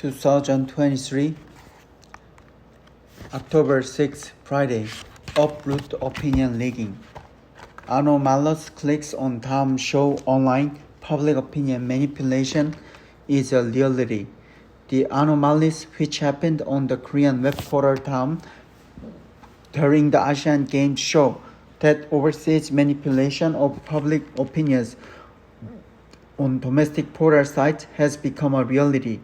2023, October 6, Friday. Uproot opinion leaking. Anomalous clicks on Tom show online public opinion manipulation is a reality. The anomalies which happened on the Korean web portal Tom during the Asian Games show that overseas manipulation of public opinions on domestic portal sites has become a reality.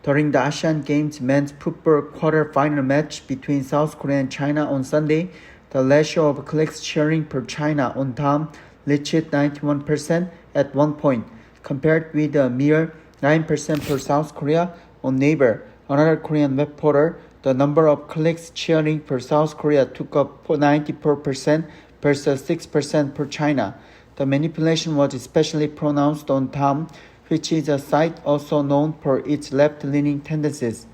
During the Asian Games men's football quarter-final match between South Korea and China on Sunday, the ratio of clicks sharing per China on Tom reached 91% at one point, compared with a mere 9% for South Korea on Naver, another Korean web portal. The number of clicks sharing for South Korea took up 94% versus 6% for China. The manipulation was especially pronounced on Tom, which is a site also known for its left-leaning tendencies.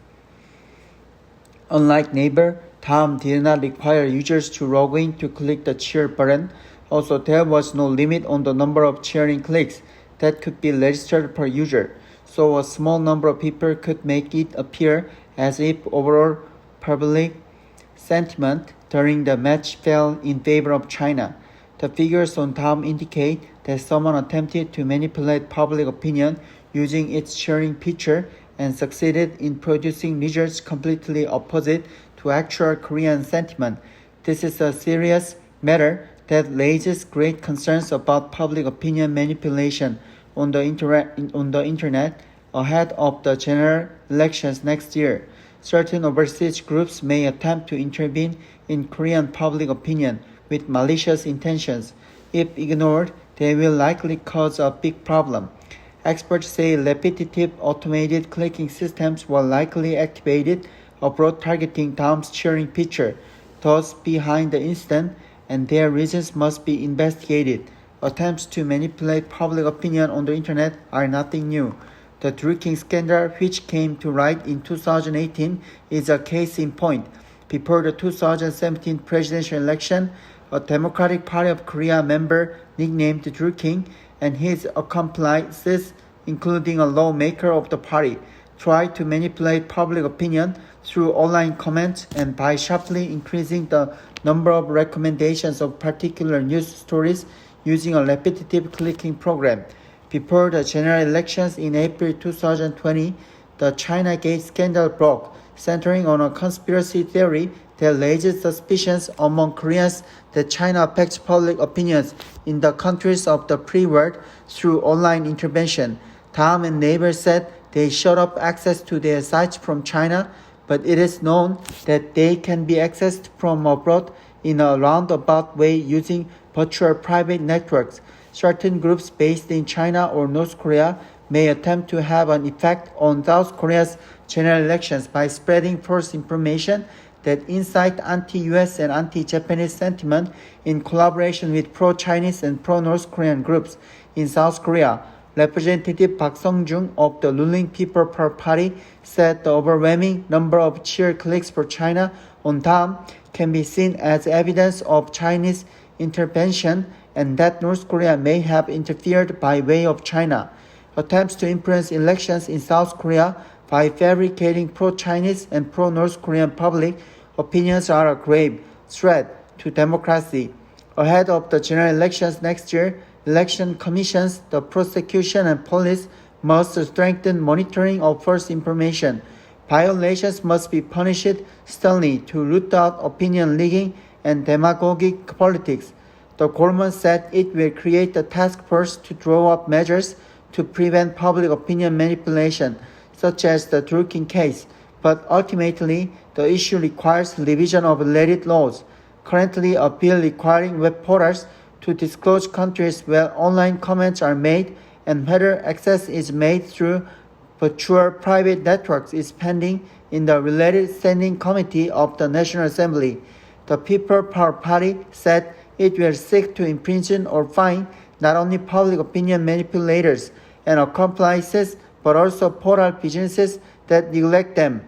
Unlike Naver, Tom did not require users to log in to click the share button. Also, there was no limit on the number of sharing clicks that could be registered per user, so a small number of people could make it appear as if overall public sentiment during the match fell in favor of China. The figures on Tom indicate that someone attempted to manipulate public opinion using its sharing feature and succeeded in producing results completely opposite to actual Korean sentiment. This is a serious matter that raises great concerns about public opinion manipulation on the internet ahead of the general elections next year. Certain overseas groups may attempt to intervene in Korean public opinion with malicious intentions. If ignored, they will likely cause a big problem. Experts say repetitive automated clicking systems were likely activated abroad targeting Tom's sharing feature. Those behind the incident and their reasons must be investigated. Attempts to manipulate public opinion on the internet are nothing new. The drinking scandal, which came to light in 2018, is a case in point. Before the 2017 presidential election, a Democratic Party of Korea member nicknamed Drew King and his accomplices, including a lawmaker of the party, tried to manipulate public opinion through online comments and by sharply increasing the number of recommendations of particular news stories using a repetitive clicking program. Before the general elections in April 2020, the China-Gate scandal broke, centering on a conspiracy theory that raises suspicions among Koreans that China affects public opinions in the countries of the free world through online intervention. Tom and Naver said they shut off access to their sites from China, but it is known that they can be accessed from abroad in a roundabout way using virtual private networks. Certain groups based in China or North Korea may attempt to have an effect on South Korea's general elections by spreading false information that incite anti-US and anti-Japanese sentiment in collaboration with pro-Chinese and pro-North Korean groups in South Korea. Representative Park Sung-jung of the ruling People Power Party said the overwhelming number of share clicks for China on Tom can be seen as evidence of Chinese intervention and that North Korea may have interfered by way of China. Attempts to influence elections in South Korea by fabricating pro-Chinese and pro-North Korean public opinions are a grave threat to democracy. Ahead of the general elections next year, election commissions, the prosecution and police must strengthen monitoring of false information. Violations must be punished sternly to root out opinion leaking and demagogic politics. The government said it will create a task force to draw up measures to prevent public opinion manipulation, such as the Drew King case, but ultimately the issue requires revision of related laws. Currently, a bill requiring web portals to disclose countries where online comments are made and whether access is made through virtual private networks is pending in the related standing committee of the National Assembly. The People Power Party said it will seek to imprison or fine not only public opinion manipulators and accomplices, but also portal businesses that neglect them.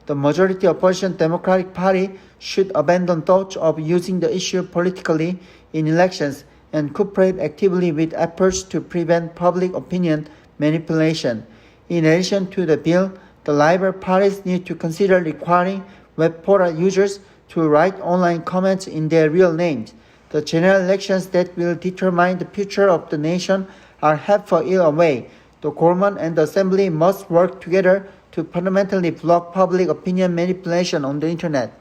The majority opposition Democratic Party should abandon thoughts of using the issue politically in elections and cooperate actively with efforts to prevent public opinion manipulation. In addition to the bill, The Liberal parties need to consider requiring web portal users to write online comments in their real names. The general elections that will determine the future of the nation are half a year away. The government and the assembly must work together to fundamentally block public opinion manipulation on the internet.